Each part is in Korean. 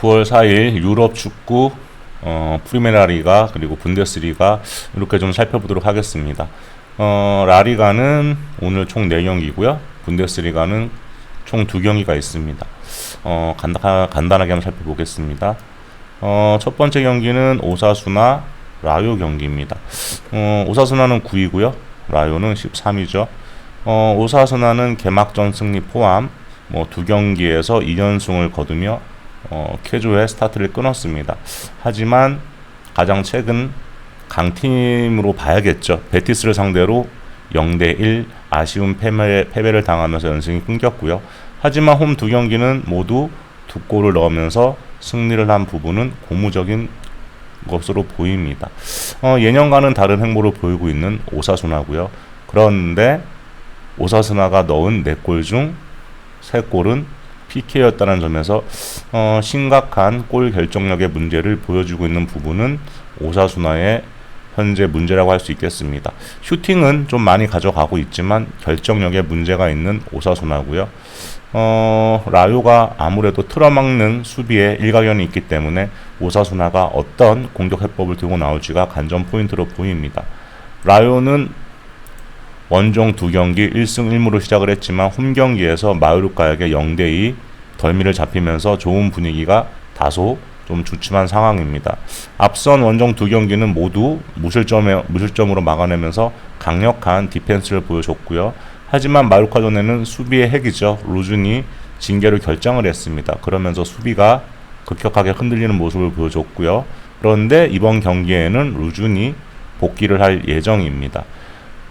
9월 4일 유럽 축구 프리메라리가 그리고 분데스리가 이렇게 좀 살펴보도록 하겠습니다. 라리가는 오늘 총 4경기고요. 분데스리가는 총 2경기가 있습니다. 간단하게 한번 살펴보겠습니다. 첫 번째 경기는 오사수나 라요 경기입니다. 오사수나는 9위고요. 라요는 13위죠. 오사수나는 개막전 승리 포함 2경기에서 2연승을 거두며 쾌조의 스타트를 끊었습니다. 하지만 가장 최근 강팀으로 봐야겠죠. 베티스를 상대로 0대1 아쉬운 패배를 당하면서 연승이 끊겼고요. 하지만 홈 2경기는 모두 2골을 넣으면서 승리를 한 부분은 고무적인 것으로 보입니다. 예년과는 다른 행보를 보이고 있는 오사수나고요. 그런데 오사수나가 넣은 4골 중 3골은 PK였다는 점에서 심각한 골 결정력의 문제를 보여주고 있는 부분은 오사수나의 현재 문제라고 할 수 있겠습니다. 슈팅은 좀 많이 가져가고 있지만 결정력에 문제가 있는 오사수나고요. 라요가 아무래도 틀어막는 수비에 일가견이 있기 때문에 오사수나가 어떤 공격 해법을 들고 나올지가 관전 포인트로 보입니다. 라요는 원정 2경기 1승 1무로 시작을 했지만 홈경기에서 마요르카에게 0대2 덜미를 잡히면서 좋은 분위기가 다소 좀 주춤한 상황입니다. 앞선 원정 2경기는 모두 무실점으로 막아내면서 강력한 디펜스를 보여줬고요. 하지만 마요르카전에는 수비의 핵이죠. 루준이 징계를 결정을 했습니다. 그러면서 수비가 급격하게 흔들리는 모습을 보여줬고요. 그런데 이번 경기에는 루준이 복귀를 할 예정입니다.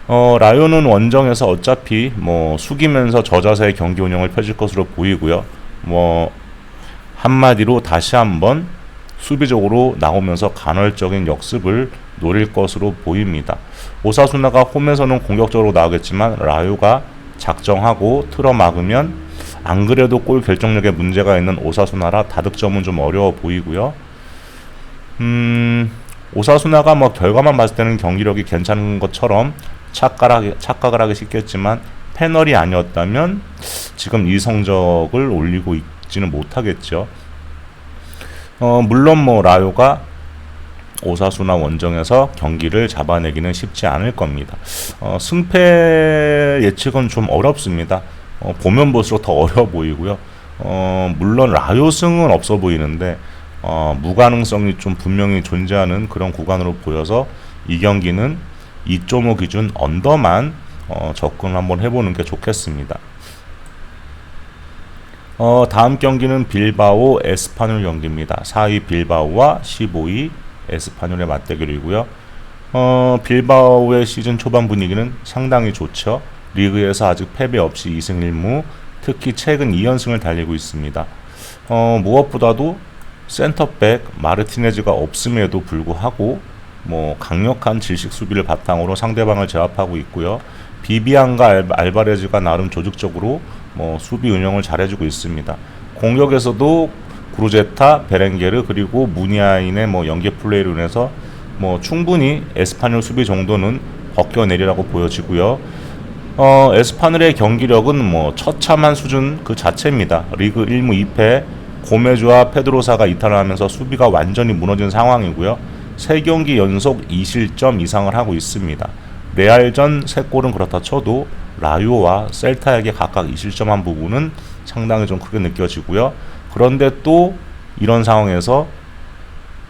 라요는 원정에서 어차피 숙이면서 저자세의 경기 운영을 펼칠 것으로 보이고요. 한마디로 다시 한번 수비적으로 나오면서 간헐적인 역습을 노릴 것으로 보입니다. 오사수나가 홈에서는 공격적으로 나오겠지만 라요가 작정하고 틀어막으면 안 그래도 골 결정력에 문제가 있는 오사수나라 다득점은 좀 어려워 보이고요. 오사수나가 결과만 봤을 때는 경기력이 괜찮은 것처럼 착각을 하기 쉽겠지만 패널이 아니었다면 지금 이 성적을 올리고 있지는 못하겠죠. 물론 라요가 오사수나 원정에서 경기를 잡아내기는 쉽지 않을 겁니다. 승패 예측은 좀 어렵습니다. 보면 볼수록 더 어려워 보이고요. 물론 라요 승은 없어 보이는데 무가능성이 좀 분명히 존재하는 그런 구간으로 보여서 이 경기는 2.5 기준 언더만 접근 한번 해보는 게 좋겠습니다. 다음 경기는 빌바오 에스파뇰 경기입니다. 4위 빌바오와 15위 에스파뇰의 맞대결이고요. 빌바오의 시즌 초반 분위기는 상당히 좋죠. 리그에서 아직 패배 없이 2승 1무, 특히 최근 2연승을 달리고 있습니다. 무엇보다도 센터백 마르티네즈가 없음에도 불구하고 강력한 질식 수비를 바탕으로 상대방을 제압하고 있고요. 비비안과 알바레즈가 나름 조직적으로 수비 운영을 잘해주고 있습니다. 공격에서도 구르제타, 베렌게르 그리고 무니아인의 연계 플레이로 인해서 충분히 에스파뇰 수비 정도는 벗겨내리라고 보여지고요. 에스파뇰의 경기력은 처참한 수준 그 자체입니다. 리그 1무 2패, 고메주와 페드로사가 이탈을 하면서 수비가 완전히 무너진 상황이고요. 3경기 연속 2실점 이상을 하고 있습니다. 레알전 3골은 그렇다 쳐도 라요와 셀타에게 각각 2실점한 부분은 상당히 좀 크게 느껴지고요. 그런데 또 이런 상황에서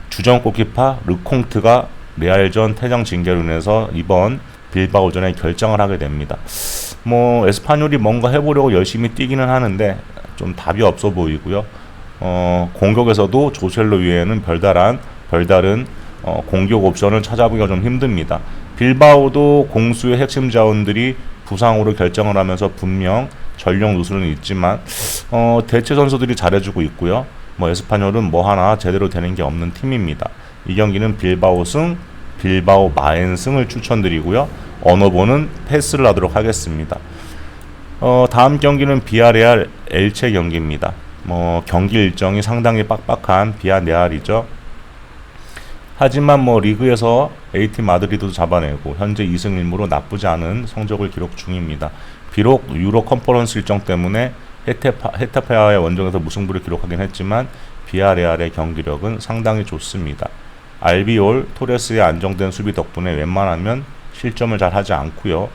주전 골키퍼 르콩트가 레알전 퇴장 징계로 인해서 이번 빌바오전에 결정을 하게 됩니다. 에스파뇰이 뭔가 해보려고 열심히 뛰기는 하는데 좀 답이 없어 보이고요. 공격에서도 조셀로 외에는 별다른 공격 옵션을 찾아보기가 좀 힘듭니다. 빌바오도 공수의 핵심 자원들이 부상으로 결정을 하면서 분명 전력 누수는 있지만 대체 선수들이 잘해주고 있고요. 에스파뇰은 하나 제대로 되는 게 없는 팀입니다. 이 경기는 빌바오 승, 빌바오 마엔 승을 추천드리고요. 언어보는 패스를 하도록 하겠습니다. 다음 경기는 비아레알 엘체 경기입니다. 경기 일정이 상당히 빡빡한 비아레알이죠. 하지만 리그에서 A팀 마드리드도 잡아내고 현재 2승 1무로 나쁘지 않은 성적을 기록 중입니다. 비록 유로 컨퍼런스 일정 때문에 헤타페와의 원정에서 무승부를 기록하긴 했지만 비아레알의 경기력은 상당히 좋습니다. 알비올, 토레스의 안정된 수비 덕분에 웬만하면 실점을 잘 하지 않고요.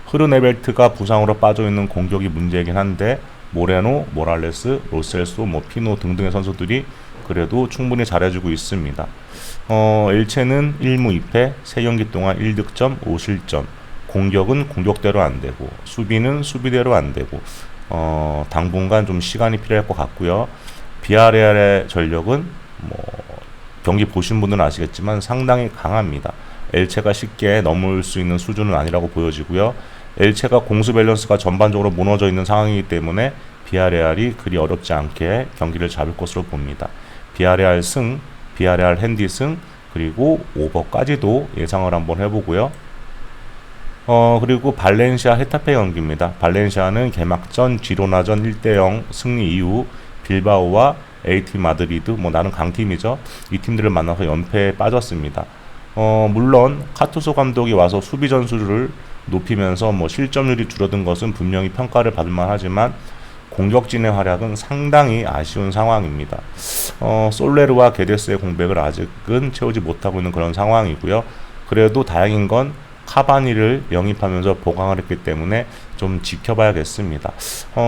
흐르네벨트가 부상으로 빠져있는 공격이 문제이긴 한데 모레노, 모랄레스, 로셀소, 피노 등등의 선수들이 그래도 충분히 잘해주고 있습니다. 엘체는 1무 2패, 3경기 동안 1득점, 5실점. 공격은 공격대로 안되고 수비는 수비대로 안되고 당분간 좀 시간이 필요할 것 같고요. 비아레알의 전력은 경기 보신 분들은 아시겠지만 상당히 강합니다. 엘체가 쉽게 넘을 수 있는 수준은 아니라고 보여지고요. 엘체가 공수 밸런스가 전반적으로 무너져 있는 상황이기 때문에 비아레알이 그리 어렵지 않게 경기를 잡을 것으로 봅니다. 비아레알 승, 비아레알 핸디 승, 그리고 오버까지도 예상을 한번 해보고요. 그리고 발렌시아 헤타페 경기입니다. 발렌시아는 개막전 지로나전 1대0 승리 이후 빌바오와 AT 마드리드, 나름 강팀이죠. 이 팀들을 만나서 연패에 빠졌습니다. 물론 카투소 감독이 와서 수비 전술을 높이면서 실점률이 줄어든 것은 분명히 평가를 받을 만하지만 공격진의 활약은 상당히 아쉬운 상황입니다. 솔레르와 게데스의 공백을 아직은 채우지 못하고 있는 그런 상황이고요. 그래도 다행인 건 카바니를 영입하면서 보강을 했기 때문에 좀 지켜봐야겠습니다.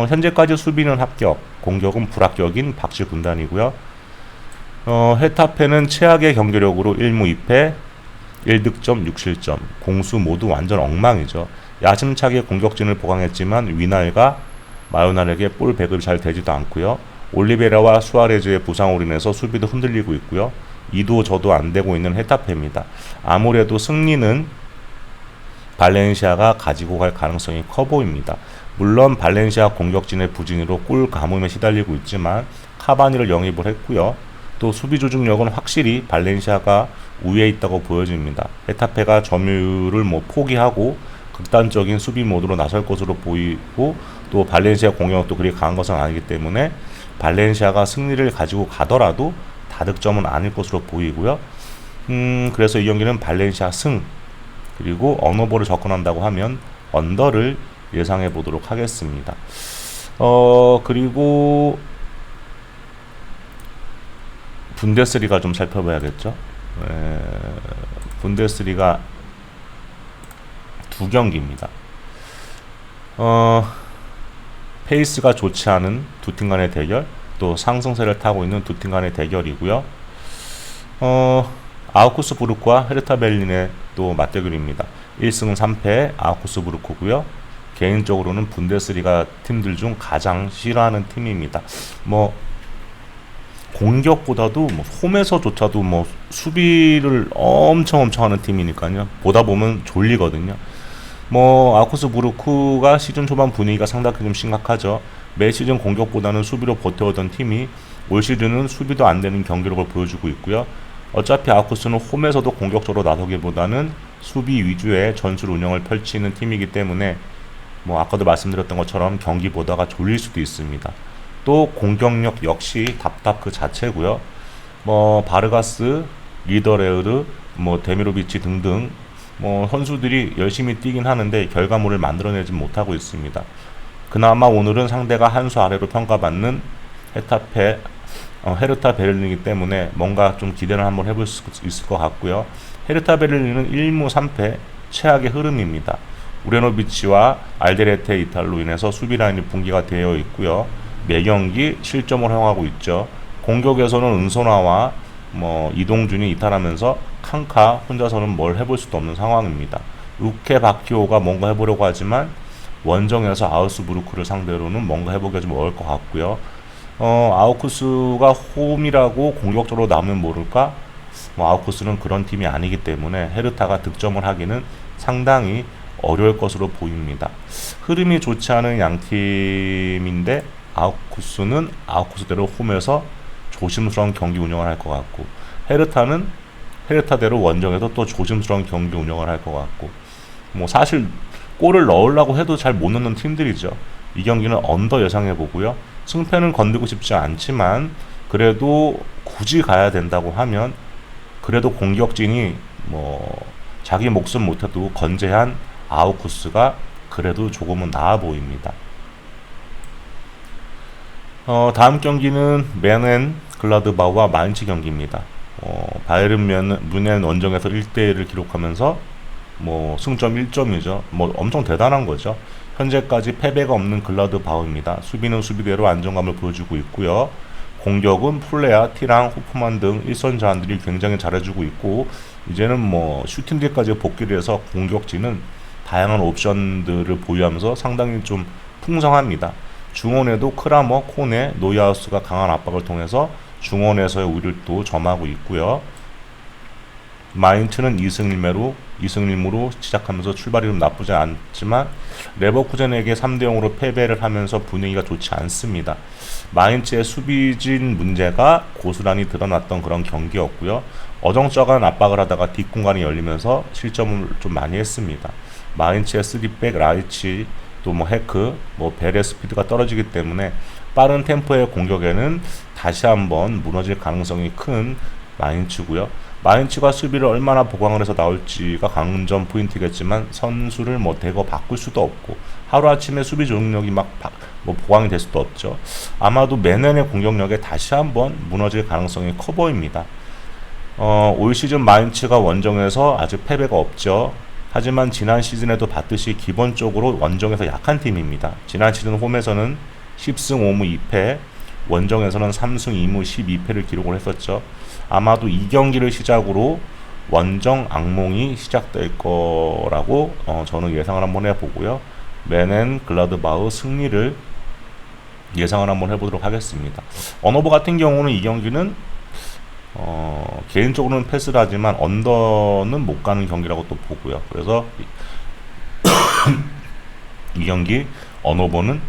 현재까지 수비는 합격, 공격은 불합격인 박쥐 군단이고요. 헤타페는 최악의 경기력으로 1무 2패, 1득점, 6실점, 공수 모두 완전 엉망이죠. 야심차게 공격진을 보강했지만 위날과 마요날에게 볼 배급이 잘 되지도 않고요. 올리베라와 수아레즈의 부상으로 인해서 수비도 흔들리고 있고요. 이도 저도 안 되고 있는 헤타페입니다. 아무래도 승리는 발렌시아가 가지고 갈 가능성이 커 보입니다. 물론 발렌시아 공격진의 부진으로 골 가뭄에 시달리고 있지만 카바니를 영입을 했고요. 또 수비 조직력은 확실히 발렌시아가 우위에 있다고 보여집니다. 헤타페가 점유율을 포기하고 극단적인 수비 모드로 나설 것으로 보이고 또 발렌시아 공격도 그리 강한 것은 아니기 때문에 발렌시아가 승리를 가지고 가더라도 다득점은 아닐 것으로 보이고요. 그래서 이 경기는 발렌시아 승, 그리고 언어버를 접근한다고 하면 언더를 예상해 보도록 하겠습니다. 그리고 분데스리가 좀 살펴봐야겠죠. 분데스리가 두 경기입니다. 페이스가 좋지 않은 두 팀 간의 대결, 또 상승세를 타고 있는 두 팀 간의 대결이고요. 아우쿠스부르크와 헤르타 베를린의 또 맞대결입니다. 1승 3패 아우쿠스부르크고요. 개인적으로는 분데스리가 팀들 중 가장 싫어하는 팀입니다. 공격보다도 홈에서조차도 수비를 엄청 하는 팀이니까요. 보다 보면 졸리거든요. 아우쿠스부르크가 시즌 초반 분위기가 상당히 좀 심각하죠. 매 시즌 공격보다는 수비로 버텨오던 팀이 올 시즌은 수비도 안 되는 경기력을 보여주고 있고요. 어차피 아우쿠스는 홈에서도 공격적으로 나서기보다는 수비 위주의 전술 운영을 펼치는 팀이기 때문에 아까도 말씀드렸던 것처럼 경기 보다가 졸릴 수도 있습니다. 또 공격력 역시 답답 그 자체고요. 바르가스, 리더레으르, 데미로비치 등등 선수들이 열심히 뛰긴 하는데 결과물을 만들어내지 못하고 있습니다. 그나마 오늘은 상대가 한 수 아래로 평가받는 헤르타 베를린이기 때문에 뭔가 좀 기대를 한번 해볼 수 있을 것 같고요. 헤르타 베를린은 1무 3패 최악의 흐름입니다. 우레노비치와 알데레테 이탈로 인해서 수비 라인이 붕괴가 되어 있고요. 매경기 실점을 허용하고 있죠. 공격에서는 은소나와 이동준이 이탈하면서 칸카 혼자서는 뭘 해볼 수도 없는 상황입니다. 우케 바키오가 뭔가 해보려고 하지만 원정에서 아우스부르크를 상대로는 뭔가 해보기가 좀 어려울 것 같고요. 아우쿠스가 홈이라고 공격적으로 나오면 모를까? 아우쿠스는 그런 팀이 아니기 때문에 헤르타가 득점을 하기는 상당히 어려울 것으로 보입니다. 흐름이 좋지 않은 양팀인데 아우쿠스는 아우쿠스대로 홈에서 조심스러운 경기 운영을 할 것 같고, 헤르타는 헤르타대로 원정에서 또 조심스러운 경기 운영을 할 것 같고, 사실 골을 넣으려고 해도 잘 못 넣는 팀들이죠. 이 경기는 언더 예상해 보고요. 승패는 건들고 싶지 않지만 그래도 굳이 가야 된다고 하면 그래도 공격진이 자기 목숨 못해도 건재한 아우쿠스가 그래도 조금은 나아 보입니다. 다음 경기는 맨헨 글라드바우와 마인츠 경기입니다. 바이에른 뮌헨 원정에서 1대1을 기록하면서 뭐 승점 1점이죠. 뭐 엄청 대단한 거죠. 현재까지 패배가 없는 글라드바우입니다. 수비는 수비대로 안정감을 보여주고 있고요. 공격은 플레아, 티랑, 호프만 등 일선 자원들이 굉장히 잘해주고 있고, 이제는 뭐 슈팅들까지 복귀를 해서 공격진은 다양한 옵션들을 보유하면서 상당히 좀 풍성합니다. 중원에도 크라머, 코네, 노이하우스가 강한 압박을 통해서 중원에서의 우위를 또 점하고 있고요. 마인츠는 2승 1무로 시작하면서 출발이 좀 나쁘지 않지만 레버쿠젠에게 3대0으로 패배를 하면서 분위기가 좋지 않습니다. 마인츠의 수비진 문제가 고스란히 드러났던 그런 경기였고요. 어정쩡한 압박을 하다가 뒷공간이 열리면서 실점을 좀 많이 했습니다. 마인츠의 3백, 라이치, 또 뭐 헤크, 뭐 벨의 스피드가 떨어지기 때문에 빠른 템포의 공격에는 다시 한번 무너질 가능성이 큰 마인츠고요. 마인츠가 수비를 얼마나 보강을 해서 나올지가 강점 포인트겠지만 선수를 뭐 대거 바꿀 수도 없고 하루아침에 수비 조직력이 뭐 보강이 될 수도 없죠. 아마도 맨헨의 공격력에 다시 한번 무너질 가능성이 커 보입니다. 올 시즌 마인츠가 원정에서 아직 패배가 없죠. 하지만 지난 시즌에도 봤듯이 기본적으로 원정에서 약한 팀입니다. 지난 시즌 홈에서는 10승 5무 2패, 원정에서는 3승 2무 12패를 기록을 했었죠. 아마도 이 경기를 시작으로 원정 악몽이 시작될 거라고 저는 예상을 한번 해보고요. 맨헨 글라드바우 승리를 예상을 한번 해보도록 하겠습니다. 언어버 같은 경우는 이 경기는 개인적으로는 패스를 하지만 언더는 못 가는 경기라고 또 보고요. 그래서 이 경기 언어버는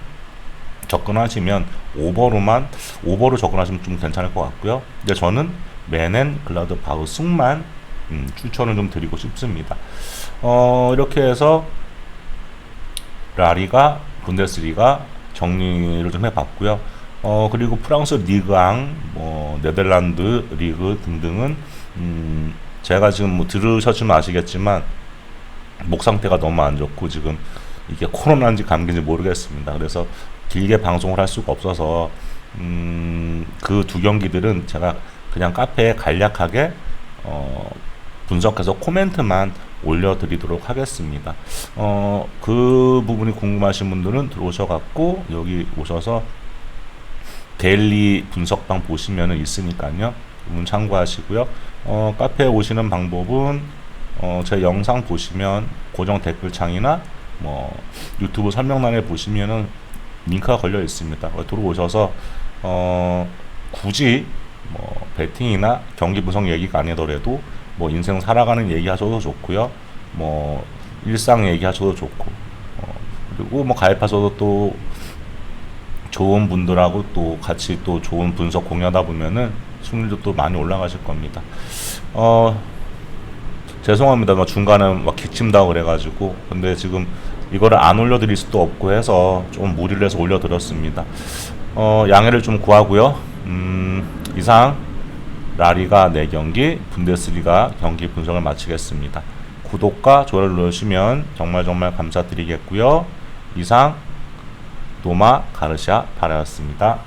접근하시면 오버로 접근하시면 좀 괜찮을 것 같고요. 근데 저는 맨헨 글라드바우 승만 추천을 좀 드리고 싶습니다. 이렇게 해서 라리가, 분데스리가 정리를 좀 해봤고요. 그리고 프랑스 리그앙, 뭐 네덜란드 리그 등등은 제가 지금 뭐 들으셨으면 아시겠지만 목 상태가 너무 안 좋고 지금 이게 코로나인지 감기인지 모르겠습니다. 그래서 길게 방송을 할 수가 없어서 그 두 경기들은 제가 그냥 카페에 간략하게 분석해서 코멘트만 올려드리도록 하겠습니다. 그 부분이 궁금하신 분들은 들어오셔갖고 여기 오셔서 데일리 분석방 보시면은 있으니까요. 부분 참고하시고요. 카페에 오시는 방법은 제 영상 보시면 고정 댓글창이나 뭐 유튜브 설명란에 보시면은 링크가 걸려 있습니다. 들어오셔서 굳이 뭐 배팅이나 경기 분석 얘기가 아니더라도 뭐 인생 살아가는 얘기 하셔도 좋고요. 뭐 일상 얘기 하셔도 좋고 그리고 뭐 가입하셔도 또 좋은 분들하고 또 같이 또 좋은 분석 공유하다 보면은 승률도 또 많이 올라가실 겁니다. 죄송합니다. 뭐 중간에 막 기침다고 그래가지고 근데 지금 이거를 안 올려드릴 수도 없고 해서 좀 무리를 해서 올려드렸습니다. 양해를 좀 구하고요. 이상 라리가 4경기, 분데스리가 경기 분석을 마치겠습니다. 구독과 좋아요를 누르시면 정말 감사드리겠고요. 이상 노마 가르시아 바라였습니다.